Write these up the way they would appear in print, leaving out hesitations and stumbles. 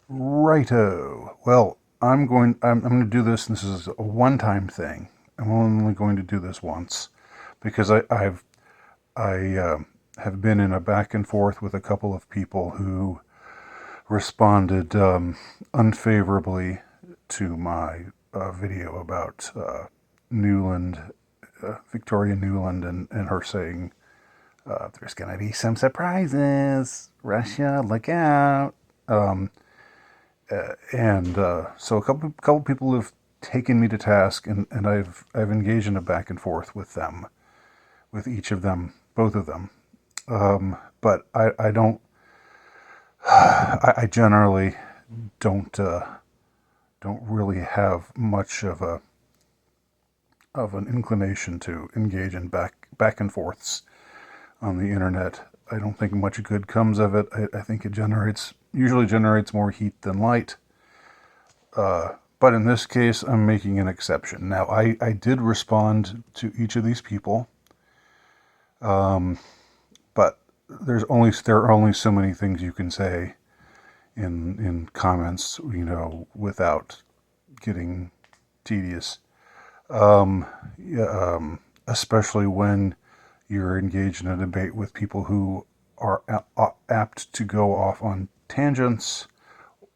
Righto. Well, I'm going to do this. And this is a one-time thing. I'm only going to do this once because I have been in a back and forth with a couple of people who responded unfavorably to my video about Nuland, Victoria Nuland, and her saying there's going to be some surprises. Russia, look out. And so a couple people have taken me to task, and I've engaged in a back and forth with them, with each of them, both of them. But I don't. I generally don't really have much of an inclination to engage in back and forths on the internet. I don't think much good comes of it. I think it usually generates more heat than light. But in this case, I'm making an exception. Now, I did respond to each of these people, but there are only so many things you can say in comments, without getting tedious. Yeah, especially when you're engaged in a debate with people who are apt to go off on tangents,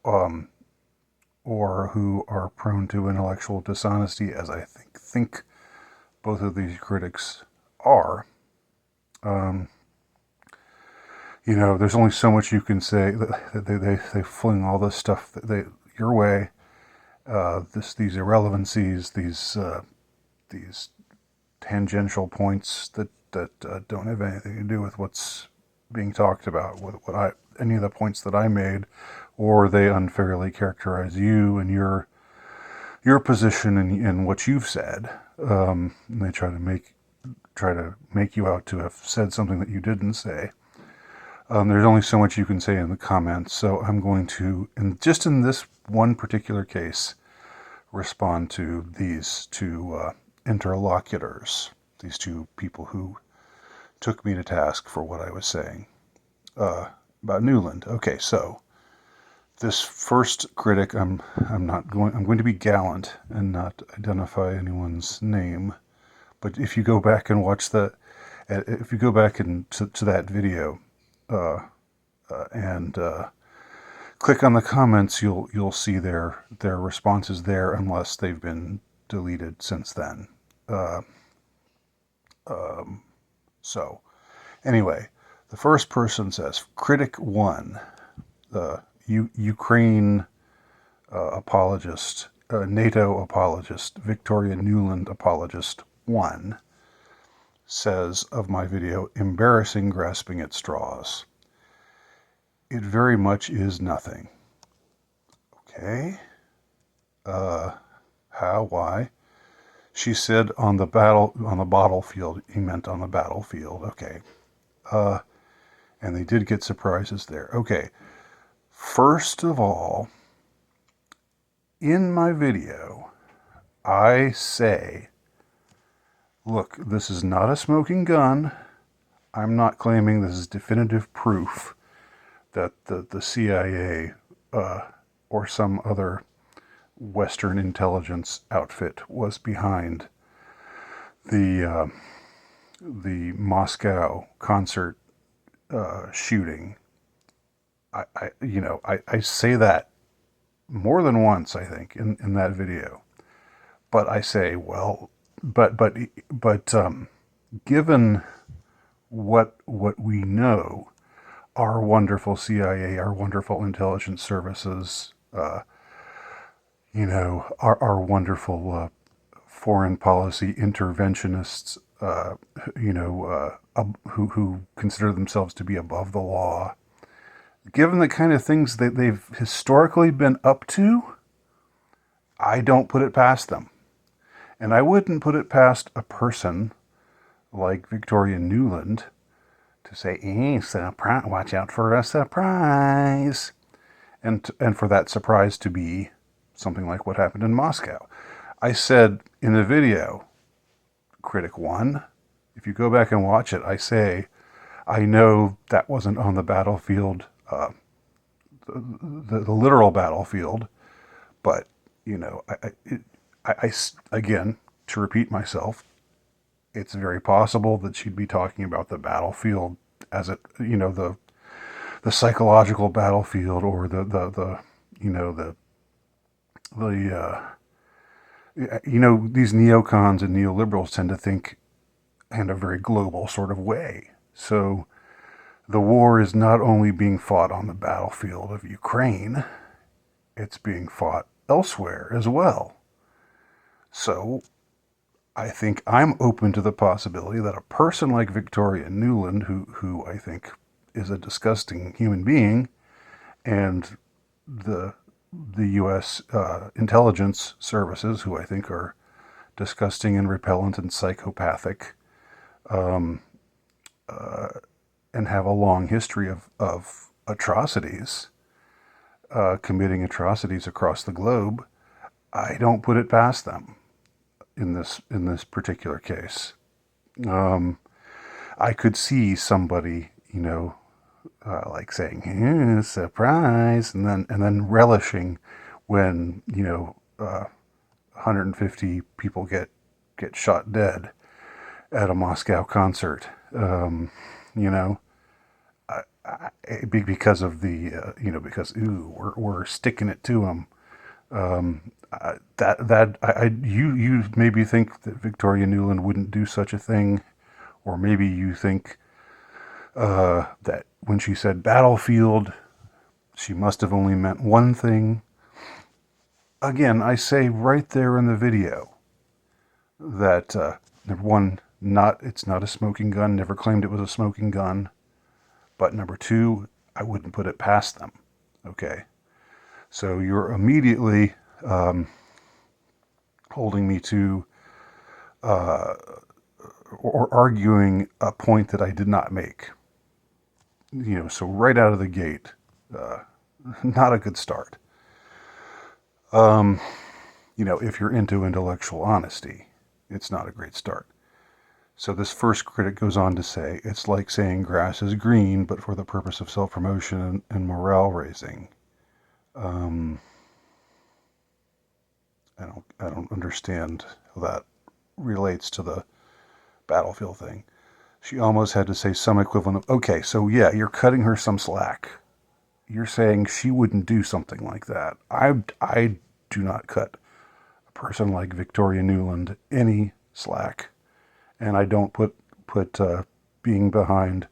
or who are prone to intellectual dishonesty, as I think both of these critics are. There's only so much you can say. They fling all this stuff your way. These irrelevancies, these tangential points that don't have anything to do with what's being talked about, with any of the points that I made, or they unfairly characterize you and your position and what you've said. And they try to make you out to have said something that you didn't say. There's only so much you can say in the comments, so I'm going to, just in this one particular case, respond to these two interlocutors, these two people who took me to task for what I was saying about Nuland. Okay, so this first critic, I'm going to be gallant and not identify anyone's name, but if you go back and if you go back to that video, and click on the comments, you'll see their responses there, unless they've been deleted since then. So anyway, the first person says, Critic 1, the Ukraine apologist, NATO apologist, Victoria Nuland apologist 1, says of my video, embarrassing grasping at straws. It very much is nothing. Okay. How? Why? She said on the battlefield. He meant on the battlefield. Okay. And they did get surprises there. Okay. First of all, in my video, I say, look, this is not a smoking gun. I'm not claiming this is definitive proof that the CIA or some other Western intelligence outfit was behind the Moscow concert shooting. I say that more than once, I think, in that video. But I say, well, but given what we know, our wonderful CIA, our wonderful intelligence services, our wonderful foreign policy interventionists, who consider themselves to be above the law, given the kind of things that they've historically been up to, I don't put it past them. And I wouldn't put it past a person like Victoria Nuland to say, surprise, watch out for a surprise. And for that surprise to be something like what happened in Moscow. I said in the video, Critic 1, if you go back and watch it, I say, I know that wasn't on the battlefield the literal battlefield, but again, to repeat myself, it's very possible that she'd be talking about the battlefield as the psychological battlefield, or the these neocons and neoliberals tend to think in a very global sort of way. So the war is not only being fought on the battlefield of Ukraine, it's being fought elsewhere as well. So I think I'm open to the possibility that a person like Victoria Nuland, who I think is a disgusting human being, and the U.S. Intelligence services, who I think are disgusting and repellent and psychopathic, and have a long history of atrocities, committing atrocities across the globe, I don't put it past them in this particular case. I could see somebody, like saying surprise, and then relishing when 150 people get shot dead at a Moscow concert. Because of the because we're sticking it to them. You maybe think that Victoria Nuland wouldn't do such a thing, or maybe you think that when she said battlefield, she must have only meant one thing. Again, I say right there in the video that number one, it's not a smoking gun. Never claimed it was a smoking gun. But number two, I wouldn't put it past them. Okay, so you're immediately holding me to or arguing a point that I did not make. So right out of the gate, not a good start. If you're into intellectual honesty, it's not a great start. So this first critic goes on to say, it's like saying grass is green, but for the purpose of self-promotion and morale raising. I don't understand how that relates to the battlefield thing. She almost had to say some equivalent of, okay, so yeah, you're cutting her some slack. You're saying she wouldn't do something like that. I do not cut a person like Victoria Nuland any slack. And I don't put being behind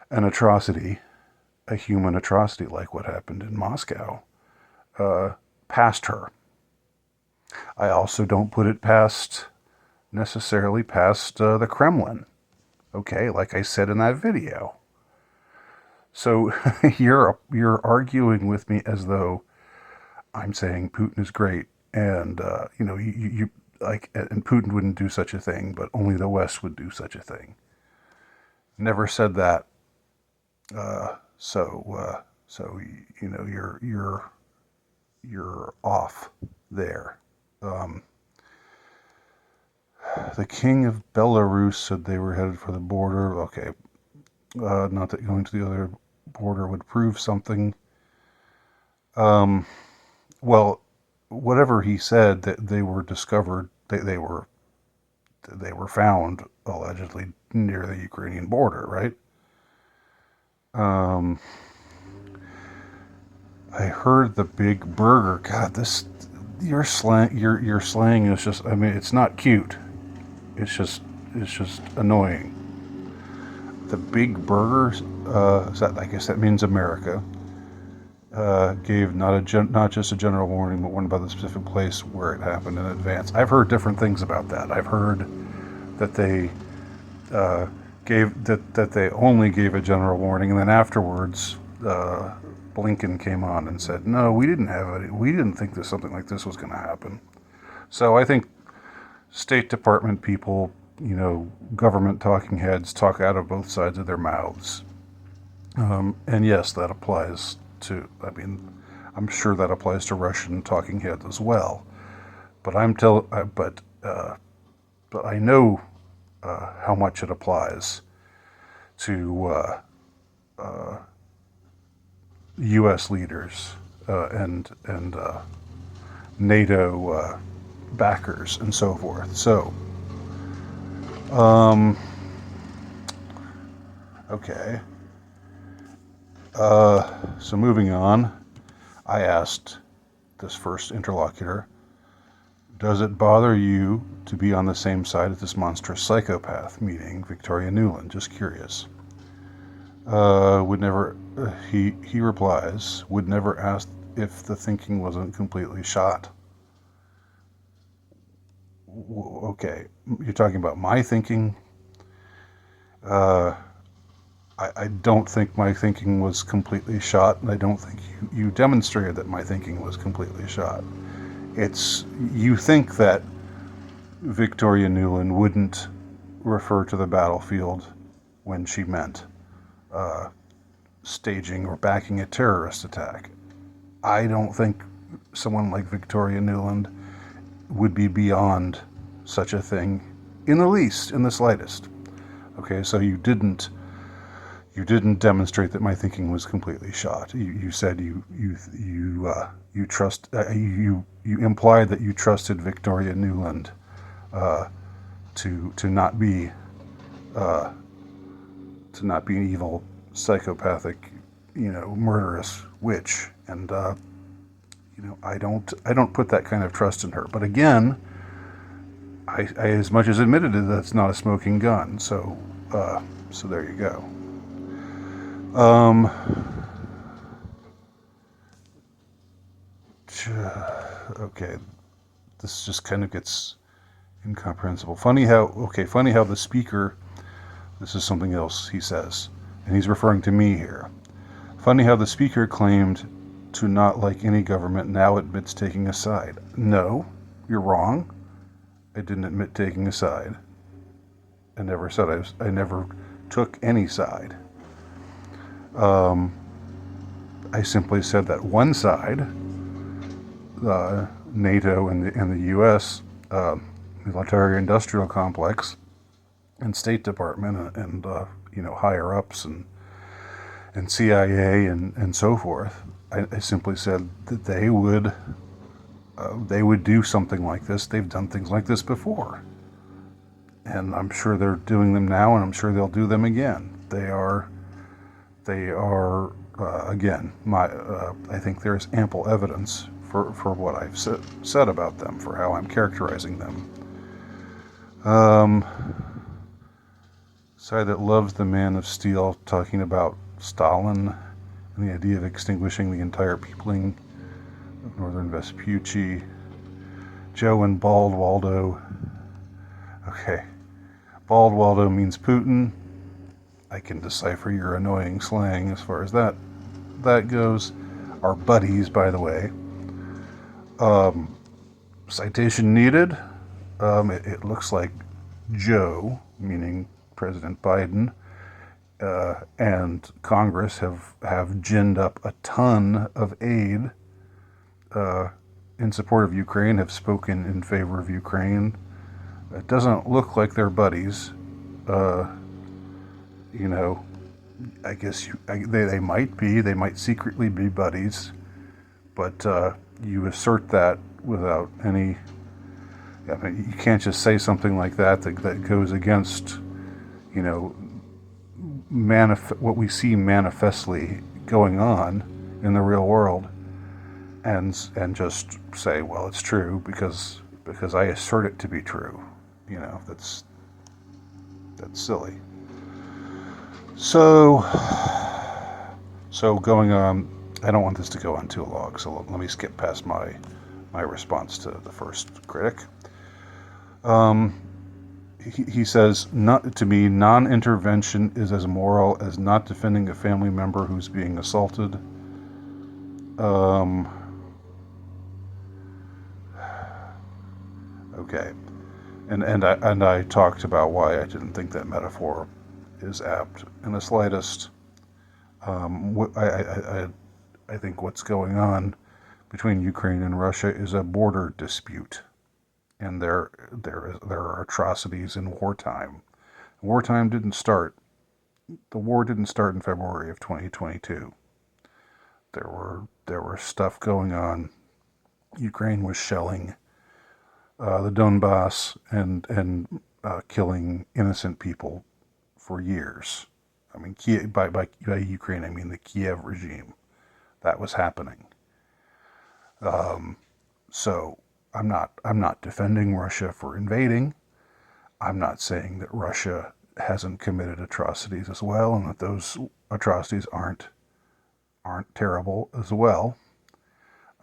an atrocity, a human atrocity like what happened in Moscow, past her. I also don't put it necessarily past the Kremlin. Okay, like I said in that video. So you're arguing with me as though I'm saying Putin is great, and you and Putin wouldn't do such a thing, but only the West would do such a thing. Never said that. So you're off there. The king of Belarus said they were headed for the border. Okay, not that going to the other border would prove something. Well, whatever he said, that they were discovered, they were found allegedly near the Ukrainian border, right? I heard the big burger. God, your slang is just, I mean, it's not cute. It's just annoying. The big burger, I guess that means America. Gave not just a general warning, but warned about the specific place where it happened in advance. I've heard different things about that. I've heard that they they only gave a general warning, and then afterwards, Blinken came on and said, "No, we didn't have it. We didn't think that something like this was going to happen." So I think State Department people, government talking heads, talk out of both sides of their mouths, and yes, that applies to, I'm sure that applies to Russian talking heads as well. But but I know how much it applies to U.S. leaders and NATO backers and so forth. So, okay. So moving on, I asked this first interlocutor, does it bother you to be on the same side as this monstrous psychopath, meaning Victoria Nuland? Just curious. Would never, he replies, would never ask if the thinking wasn't completely shot. Okay, you're talking about my thinking? I don't think my thinking was completely shot, and I don't think you demonstrated that my thinking was completely shot. You think that Victoria Nuland wouldn't refer to the battlefield when she meant staging or backing a terrorist attack. I don't think someone like Victoria Nuland would be beyond such a thing in the least, in the slightest. Okay, so you didn't demonstrate that my thinking was completely shot. You said you implied that you trusted Victoria Nuland to not be an evil, psychopathic, murderous witch, and I don't put that kind of trust in her. But again, I as much as admitted it, that's not a smoking gun. So there you go. Okay, this just kind of gets incomprehensible. Funny how the speaker, this is something else he says, and he's referring to me here. Funny how the speaker claimed to not like any government, now admits taking a side. No, you're wrong. I didn't admit taking a side. I never said I never took any side. I simply said that one side, NATO and the U.S. Military-industrial complex and State Department and higher ups and CIA and so forth. I simply said that they would do something like this. They've done things like this before, and I'm sure they're doing them now, and I'm sure they'll do them again. They are again. I think there's ample evidence for what I've said about them, for how I'm characterizing them. Side that loves the Man of Steel, talking about Stalin and the idea of extinguishing the entire peopling of northern Vespucci. Joe and Bald Waldo. Okay. Bald Waldo means Putin. I can decipher your annoying slang as far as that goes. Our buddies, by the way. Citation needed. It looks like Joe, meaning President Biden, and Congress have ginned up a ton of aid in support of Ukraine, have spoken in favor of Ukraine. It doesn't look like they're buddies. I guess they might be. They might secretly be buddies, but you assert that without any. I mean, you can't just say something like that goes against, what we see manifestly going on in the real world, and just say, well, it's true because I assert it to be true. That's silly. So going on, I don't want this to go on too long, so let me skip past my response to the first critic. He says, to me, non-intervention is as moral as not defending a family member who's being assaulted. Okay, and I talked about why I didn't think that metaphor is apt in the slightest. I think what's going on between Ukraine and Russia is a border dispute, and there are atrocities in wartime. The war didn't start in February of 2022. There were stuff going on. Ukraine was shelling the Donbass and killing innocent people for years. I mean, by Ukraine, I mean the Kiev regime. That was happening. So I'm not defending Russia for invading. I'm not saying that Russia hasn't committed atrocities as well, and that those atrocities aren't terrible as well.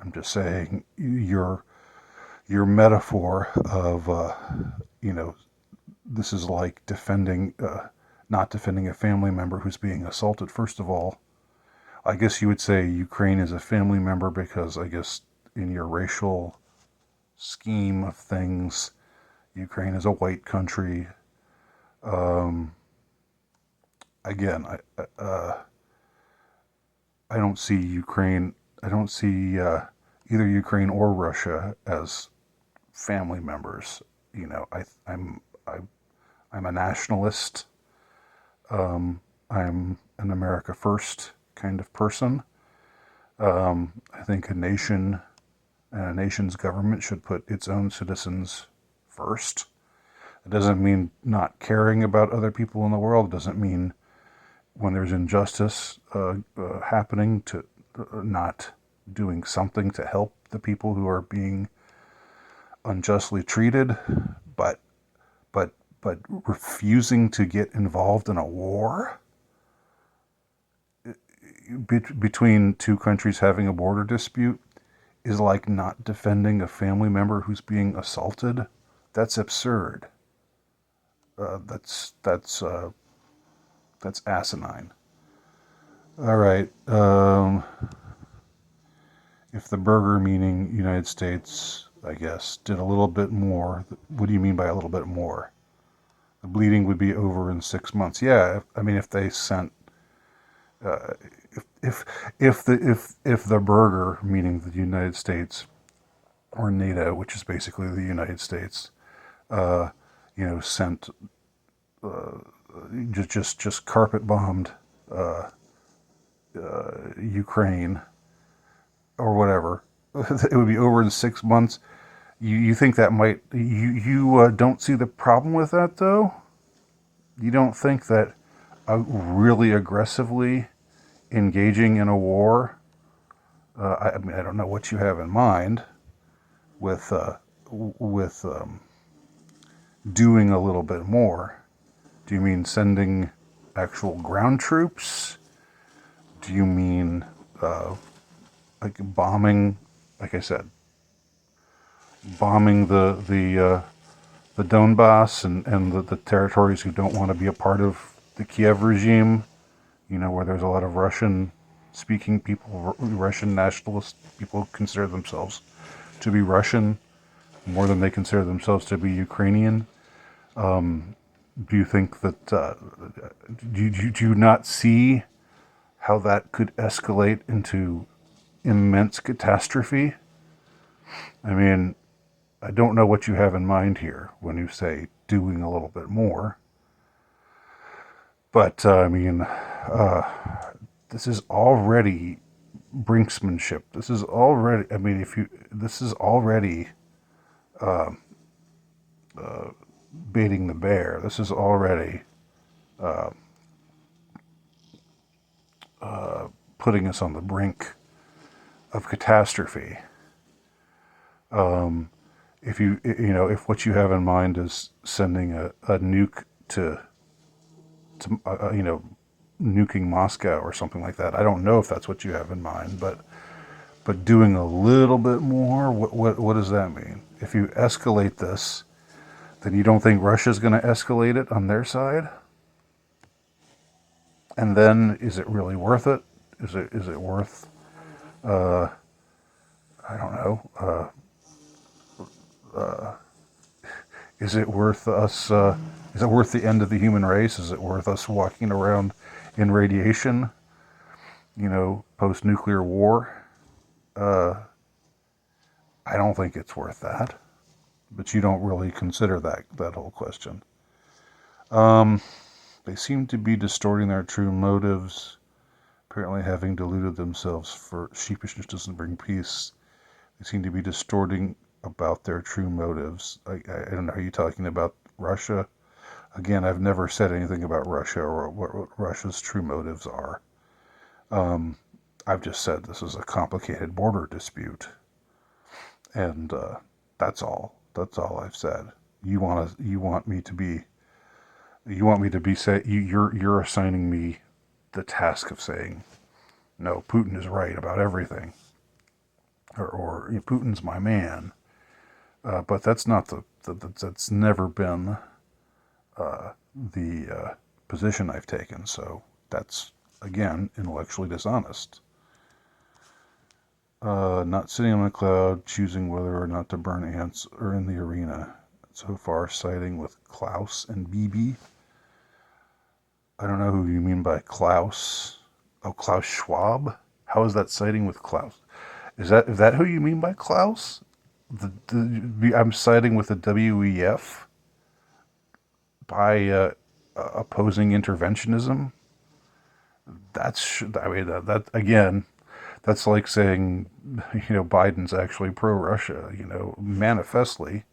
I'm just saying your metaphor of this is like not defending a family member who's being assaulted. First of all, I guess you would say Ukraine is a family member because I guess in your racial scheme of things, Ukraine is a white country. Um, Again, I don't see Ukraine. I don't see either Ukraine or Russia as family members. I, I'm a nationalist. I'm an America first kind of person. I think a nation's government should put its own citizens first. It doesn't mean not caring about other people in the world. It doesn't mean when there's injustice happening to not doing something to help the people who are being unjustly treated, but but refusing to get involved in a war between two countries having a border dispute is like not defending a family member who's being assaulted. That's absurd. That's asinine. All right. If the burger, meaning United States, I guess, did a little bit more, what do you mean by a little bit more? The bleeding would be over in 6 months. Yeah, I mean, if they sent, uh, if if the burger, meaning the United States or NATO, which is basically the United States, uh, sent just carpet bombed uh, Ukraine or whatever, it would be over in 6 months. You think that might you don't see the problem with that though? You don't think that really aggressively engaging in a war? I mean, I don't know what you have in mind with doing a little bit more. Do you mean sending actual ground troops? Do you mean like bombing? Like I said, bombing the Donbass and the territories who don't want to be a part of the Kiev regime, where there's a lot of Russian speaking people, Russian nationalist people who consider themselves to be Russian more than they consider themselves to be Ukrainian. Do you think that, do you not see how that could escalate into immense catastrophe? I mean, I don't know what you have in mind here when you say doing a little bit more. But, I mean, this is already brinksmanship. This is already, I mean, this is already baiting the bear. This is already putting us on the brink of catastrophe. If what you have in mind is sending a nuke to nuking Moscow or something like that, I don't know if that's what you have in mind, but doing a little bit more, what does that mean? If you escalate this, then you don't think Russia's going to escalate it on their side? And then, is it really worth it? Is it worth? I don't know. Is it worth us? Is it worth the end of the human race? Is it worth us walking around in radiation? Post-nuclear war. I don't think it's worth that. But you don't really consider that whole question. They seem to be distorting their true motives. Apparently, having deluded themselves for sheepishness doesn't bring peace. They seem to be distorting about their true motives. I don't know. Are you talking about Russia? Again, I've never said anything about Russia or what Russia's true motives are. Um, I've just said this is a complicated border dispute, and that's all. That's all I've said. You want me to be say you're assigning me the task of saying no. Putin is right about everything, or Putin's my man. But that's not that's never been the position I've taken. So that's again intellectually dishonest. Not sitting on a cloud, choosing whether or not to burn ants or in the arena. So far, siding with Klaus and BB. I don't know who you mean by Klaus. Oh, Klaus Schwab? How is that siding with Klaus? Is that who you mean by Klaus? I'm siding with the WEF by opposing interventionism. I mean, that again, that's like saying, Biden's actually pro-Russia. Manifestly,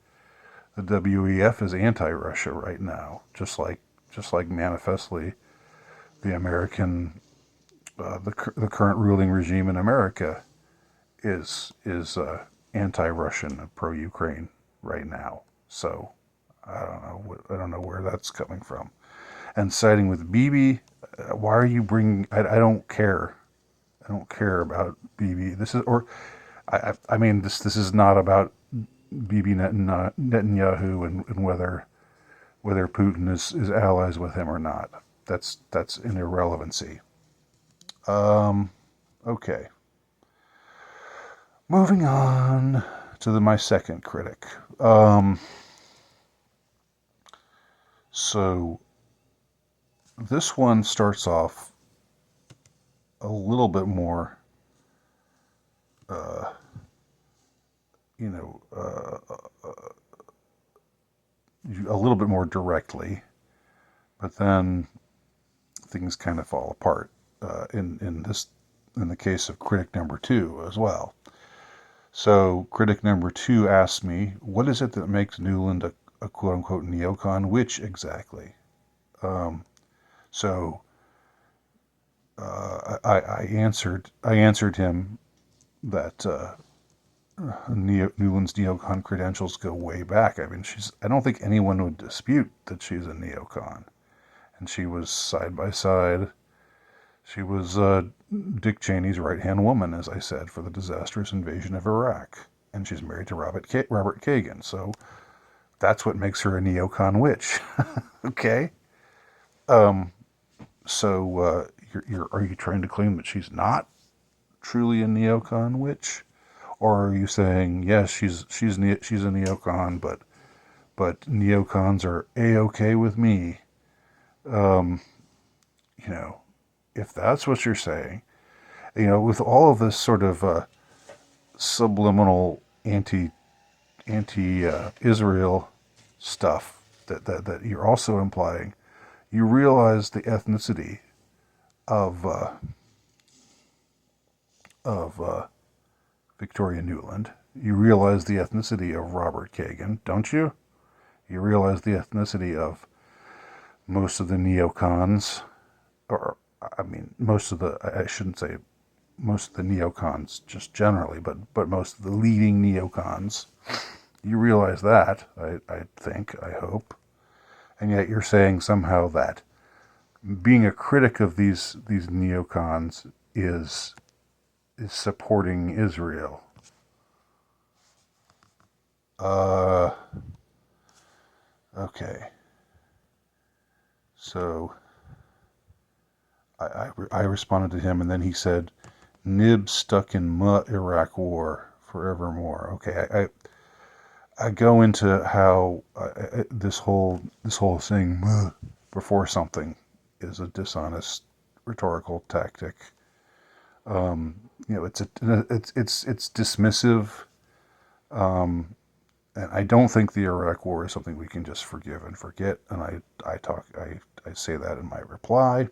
the WEF is anti-Russia right now, just like manifestly the American, the current ruling regime in America is anti-Russian, pro-Ukraine right now. So I don't know where that's coming from. And siding with Bibi, why are you bringing? I don't care. I don't care about Bibi. I mean, this is not about Bibi Netanyahu and whether Putin is allies with him or not. That's an irrelevancy. Okay. Moving on to my second critic. So this one starts off a little bit more, uh, you know, a little bit more directly, but then things kind of fall apart. In the case of critic number two as well. So critic number two asked me, "What is it that makes Nuland a quote unquote neocon? Which exactly?" Um, so I answered him that Nuland's neocon credentials go way back. I mean, I don't think anyone would dispute that she's a neocon, and she was side by side. She was Dick Cheney's right-hand woman, as I said, for the disastrous invasion of Iraq. And she's married to Robert Kagan. So that's what makes her a neocon witch. Okay? Um, so are you trying to claim that she's not truly a neocon witch? Or are you saying, yes, she's a neocon, but neocons are A-okay with me? Um, you know, if that's what you're saying, with all of this sort of subliminal anti Israel stuff that you're also implying, you realize the ethnicity of Victoria Nuland. You realize the ethnicity of Robert Kagan, don't you? You realize the ethnicity of most of the neocons, or I mean, I shouldn't say most of the neocons just generally, but most of the leading neocons. You realize that, I think, I hope. And yet you're saying somehow that being a critic of these neocons is supporting Israel. Uh, okay. So I responded to him, and then he said, "Nib stuck in Iraq war forevermore." Okay, I go into how this whole saying before something is a dishonest rhetorical tactic. It's dismissive, and I don't think the Iraq War is something we can just forgive and forget. And I say that in my reply.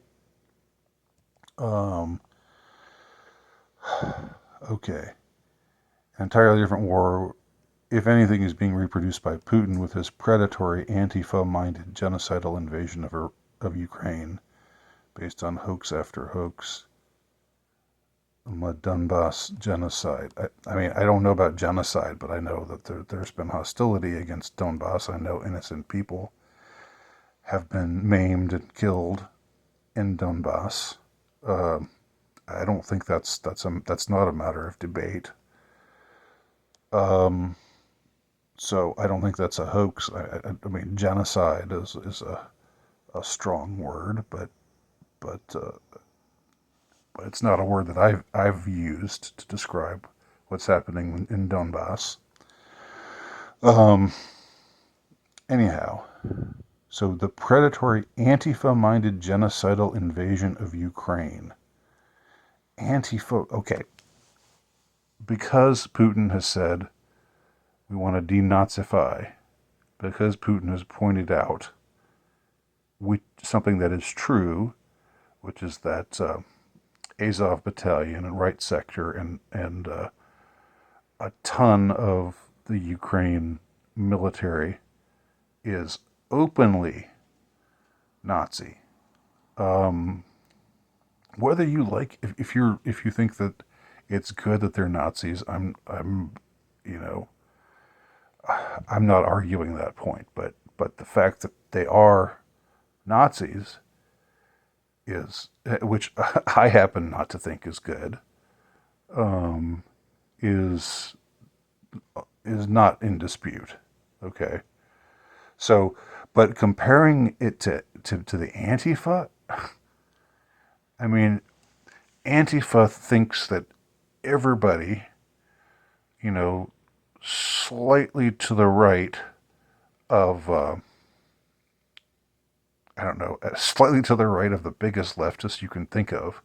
Okay. An entirely different war, if anything, is being reproduced by Putin with his predatory, Antifa-minded genocidal invasion of Ukraine based on hoax after hoax. Donbass genocide. I mean, I don't know about genocide, but I know that there's been hostility against Donbass. I know innocent people have been maimed and killed in Donbass. Uh, I don't think that's not a matter of debate. So I don't think that's a hoax. I mean, genocide is a strong word, but but it's not a word that I've used to describe what's happening in Donbass. Um, anyhow, so the predatory Antifa-minded genocidal invasion of Ukraine. Antifa, okay, because Putin has said we want to denazify, because Putin has pointed out something that is true, which is that Azov Battalion and Right Sector and a ton of the Ukraine military is openly Nazi. Um, Whether you like, if you think that it's good that they're Nazis, you know, I'm not arguing that point. But the fact that they are Nazis is, which I happen not to think is good, um, is is not in dispute. Okay, so but comparing it to the Antifa, I mean, Antifa thinks that everybody, you know, slightly to the right of, I don't know, slightly to the right of the biggest leftist you can think of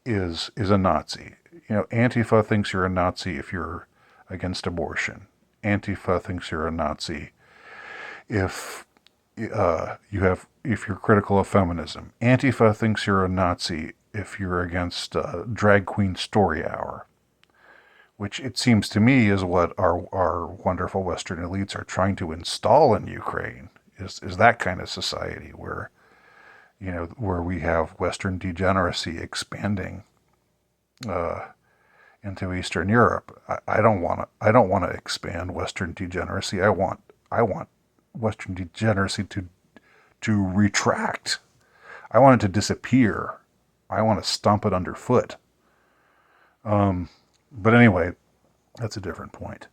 is a Nazi. You know, Antifa thinks you're a Nazi if you're against abortion. Antifa thinks you're a Nazi if if you're critical of feminism. Antifa thinks you're a Nazi if you're against drag queen story hour, which it seems to me is what our wonderful Western elites are trying to install in Ukraine. Is that kind of society where, you know, where we have Western degeneracy expanding uh, into Eastern Europe. I don't want to. I don't want to expand Western degeneracy. I want Western degeneracy to retract. I want it to disappear. I want to stomp it underfoot. But anyway, that's a different point.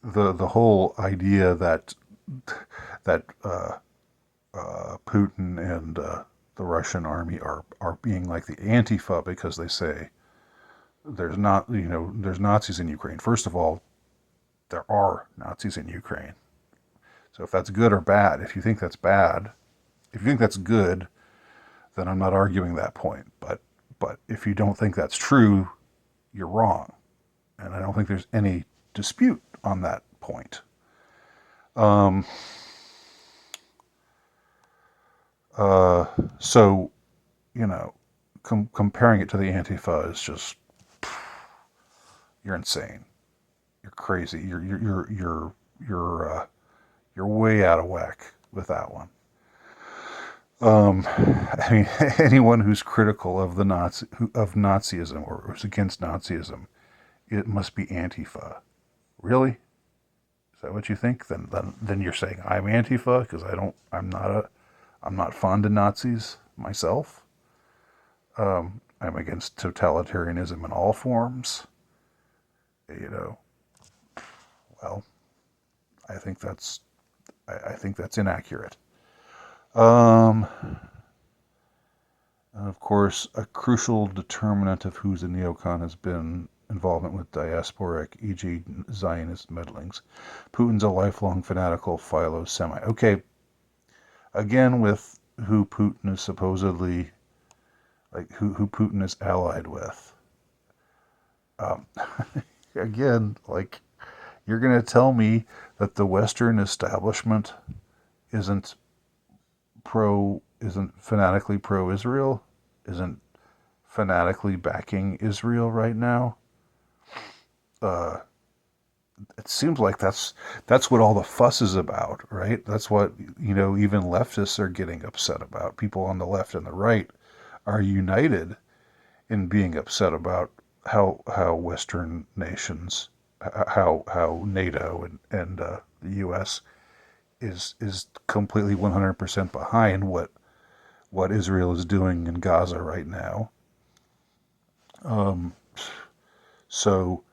The whole idea that Putin and the Russian army are being like the Antifa because they say there's Nazis in Ukraine. First of all, there are Nazis in Ukraine. So if that's good or bad, if you think that's bad, if you think that's good, then I'm not arguing that point. But if you don't think that's true, you're wrong. And I don't think there's any dispute on that point. Um, so, you know, comparing it to the Antifa is just, you're insane. You're crazy. You're way out of whack with that one. I mean, anyone who's critical of of Nazism or who's against Nazism, it must be Antifa. Really? Is that what you think? Then you're saying I'm Antifa because I'm not fond of Nazis myself. I'm against totalitarianism in all forms. You know, well, I think that's I think that's inaccurate. Um, of course, a crucial determinant of who's a neocon has been involvement with diasporic, e.g., Zionist meddlings. Putin's a lifelong fanatical philo-Semite. Okay, again with who Putin is supposedly, like who Putin is allied with. Um, again, like you're going to tell me that the Western establishment isn't isn't fanatically pro-Israel, isn't fanatically backing Israel right now. Uh, it seems like that's what all the fuss is about, right? That's what, even leftists are getting upset about. People on the left and the right are united in being upset about how Western nations, how NATO and the U.S. is completely 100% behind what Israel is doing in Gaza right now. Um, so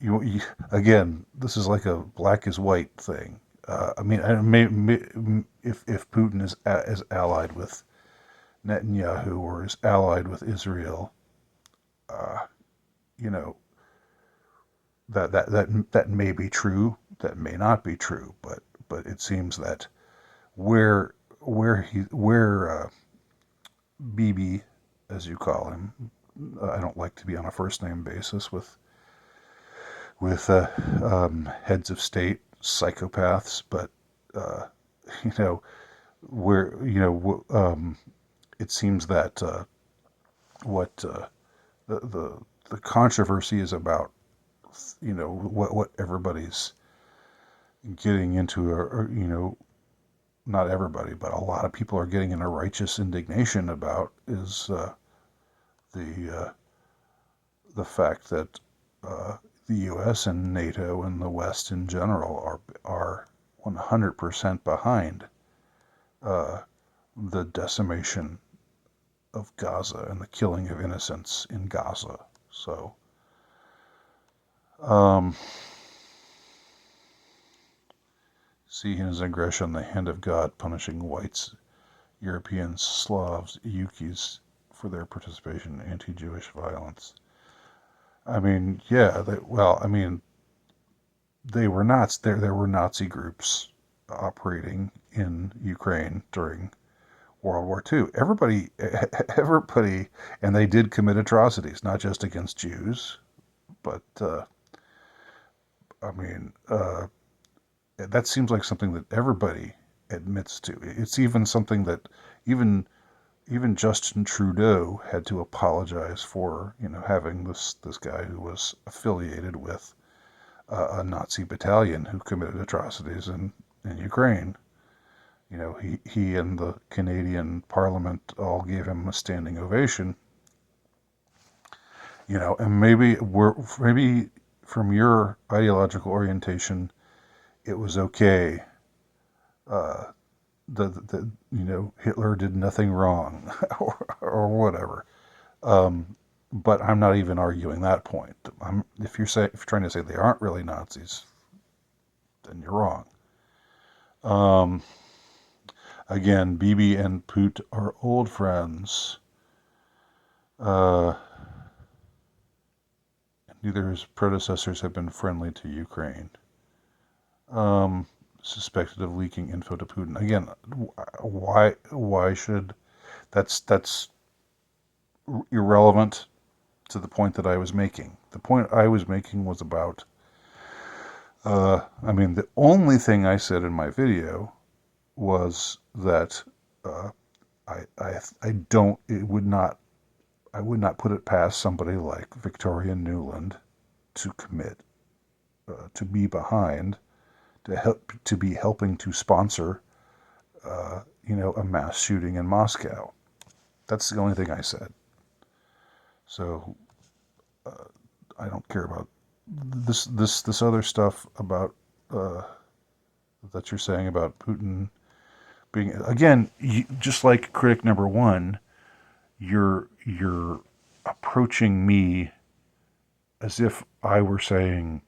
you again, this is like a black is white thing. I mean, if Putin is allied with Netanyahu or is allied with Israel, uh, you know that may be true, that may not be true, but it seems that where Bibi, as you call him, I don't like to be on a first name basis with heads of state psychopaths, but uh, you know where it seems that what the controversy is about, what everybody's getting into, or not everybody, but a lot of people are getting in a righteous indignation about is the the fact that the U.S. and NATO and the West in general are 100% behind uh, the decimation of Gaza and the killing of innocents in Gaza. So, see in his aggression the hand of God punishing whites, Europeans, Slavs, Yukis for their participation in anti-Jewish violence. I mean, yeah, I mean, they were Nazis. There were Nazi groups operating in Ukraine during World War II. Everybody, and they did commit atrocities, not just against Jews, but I mean, that seems like something that everybody admits to. It's even something that even Justin Trudeau had to apologize for, having this guy who was affiliated with a Nazi battalion who committed atrocities in Ukraine. He and the Canadian Parliament all gave him a standing ovation. And maybe from your ideological orientation, it was okay. Uh, Hitler did nothing wrong, or whatever. But I'm not even arguing that point. If you're trying to say they aren't really Nazis, then you're wrong. Again, Bibi and Poot are old friends. Neither his predecessors have been friendly to Ukraine. Suspected of leaking info to Putin. Again, why should that's irrelevant to the point that I was making. The point I was making was about I mean, the only thing I said in my video was that I don't it would not I would not put it past somebody like Victoria Nuland to commit to be behind, to be helping to sponsor a mass shooting in Moscow. That's the only thing I said. So I don't care about this other stuff about that you're saying about Putin being, again, just like critic number one, you're approaching me as if I were saying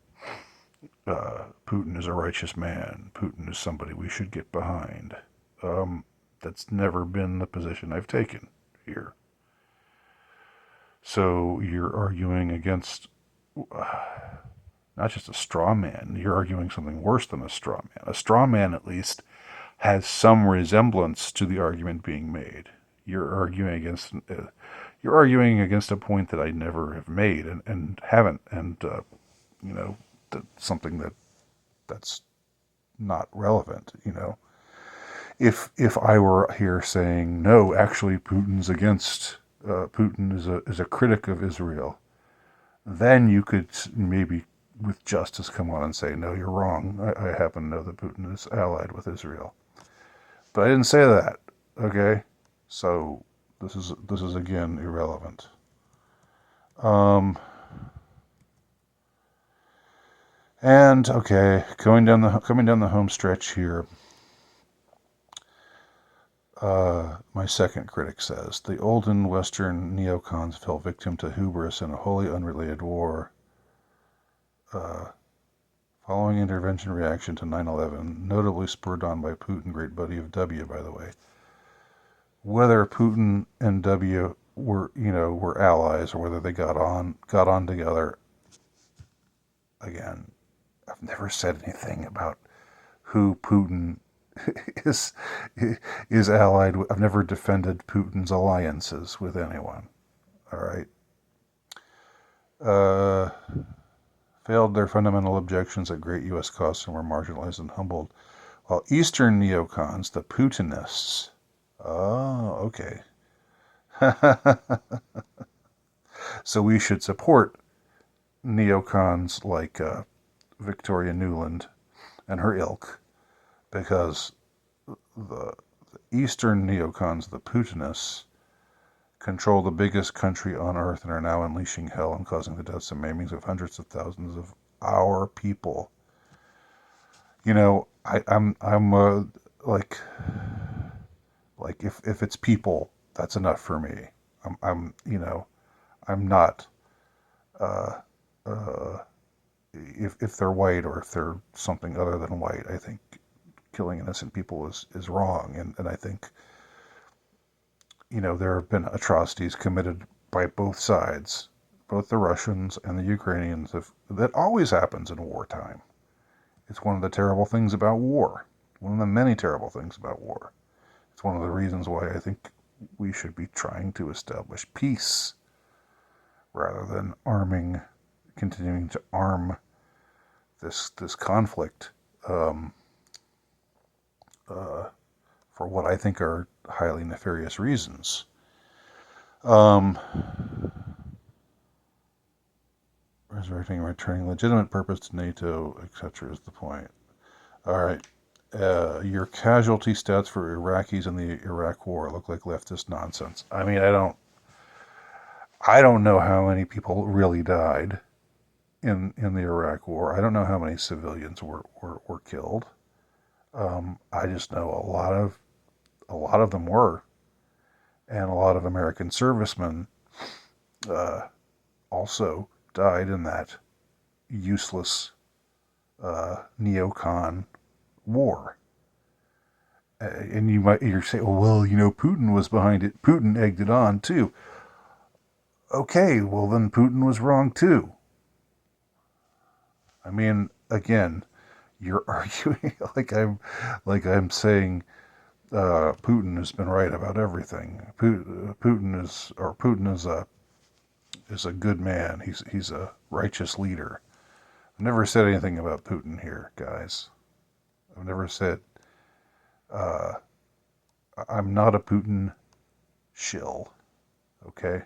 Putin is a righteous man. Putin is somebody we should get behind. That's never been the position I've taken here. So you're arguing against not just a straw man, you're arguing something worse than a straw man. A straw man, at least, has some resemblance to the argument being made. You're arguing against a point that I never have made and haven't, and something that's not relevant. If I were here saying no, actually Putin's against Putin is a critic of Israel, then you could maybe, with justice, come on and say, no, you're wrong. I happen to know that Putin is allied with Israel, but I didn't say that. Okay, so this is again irrelevant. Um, and okay, coming down the home stretch here. My second critic says the olden Western neocons fell victim to hubris in a wholly unrelated war. Following intervention reaction to 9/11, notably spurred on by Putin, great buddy of W, by the way. Whether Putin and W were allies or whether they got on together, again, I've never said anything about who Putin is is allied with. I've never defended Putin's alliances with anyone. All right. Uh, Failed their fundamental objections at great U.S. cost and were marginalized and humbled. While Eastern neocons, the Putinists, oh, okay. So we should support neocons like Victoria Nuland and her ilk, because the Eastern neocons, the Putinists, control the biggest country on earth and are now unleashing hell and causing the deaths and maimings of hundreds of thousands of our people. I'm like if it's people, that's enough for me. I'm not uh, uh, if they're white or if they're something other than white. I think killing innocent people is wrong, and I think there have been atrocities committed by both sides, both the Russians and the Ukrainians. That always happens in wartime. It's one of the terrible things about war. One of the many terrible things about war. It's one of the reasons why I think we should be trying to establish peace rather than continuing to arm this conflict for what I think are highly nefarious reasons. Resurrecting and returning legitimate purpose to NATO, etc. is the point. All right. Your casualty stats for Iraqis in the Iraq War look like leftist nonsense. I mean, I don't know how many people really died in the Iraq War. I don't know how many civilians were killed. I just know a lot of them were, and a lot of American servicemen also died in that useless neocon war. And you're saying, oh, well, Putin was behind it. Putin egged it on too. Okay, well then Putin was wrong too. I mean, again, you're arguing like I'm saying Putin has been right about everything. Putin is a good man. He's a righteous leader. I've never said anything about Putin here, guys. I've never said I'm not a Putin shill. Okay.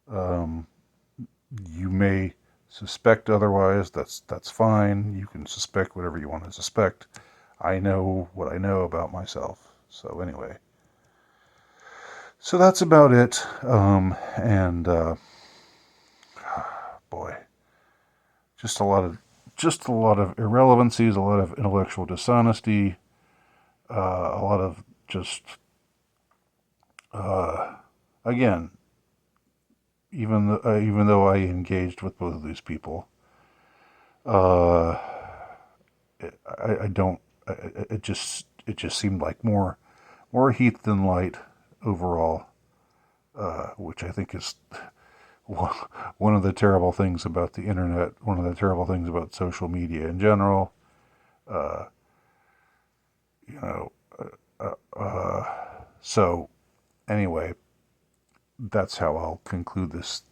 You may suspect otherwise. That's fine. You can suspect whatever you want to suspect. I know what I know about myself. So anyway, so that's about it. And boy, just a lot of irrelevancies, a lot of intellectual dishonesty, a lot of just again, even though I engaged with both of these people, uh, I don't. It just seemed like more heat than light overall, which I think is one of the terrible things about the internet. One of the terrible things about social media in general. Uh, you know. So anyway, that's how I'll conclude this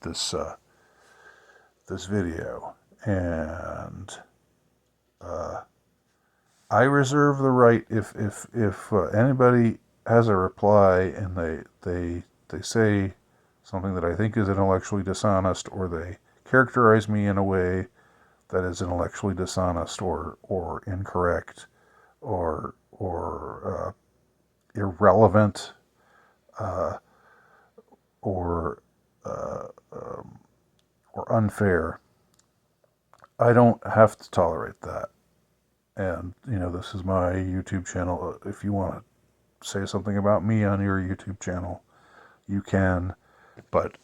video, and I reserve the right if anybody has a reply and they say something that I think is intellectually dishonest, or they characterize me in a way that is intellectually dishonest or incorrect or irrelevant or uh, um, or unfair, I don't have to tolerate that. And this is my YouTube channel. If you want to say something about me on your YouTube channel, you can. But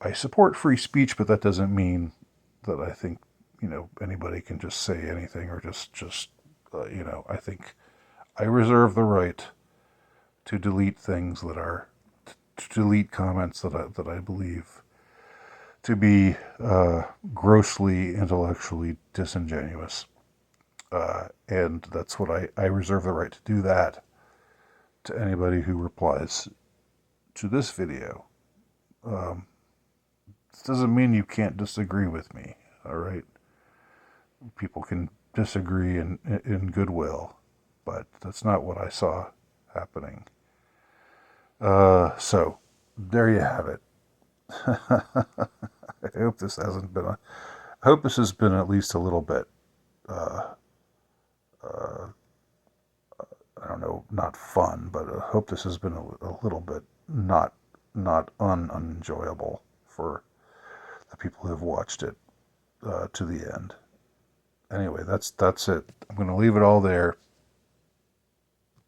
I support free speech, but that doesn't mean that I think anybody can just say anything or just I think I reserve the right to delete things that are to delete comments that I believe to be grossly intellectually disingenuous. And that's what I reserve the right to do that to anybody who replies to this video. This doesn't mean you can't disagree with me, all right? People can disagree in goodwill, but that's not what I saw happening. So, there you have it. I hope this hasn't been I hope this has been at least a little bit, I don't know, not fun, but I hope this has been a little bit not unenjoyable for the people who have watched it to the end. Anyway, that's it. I'm going to leave it all there.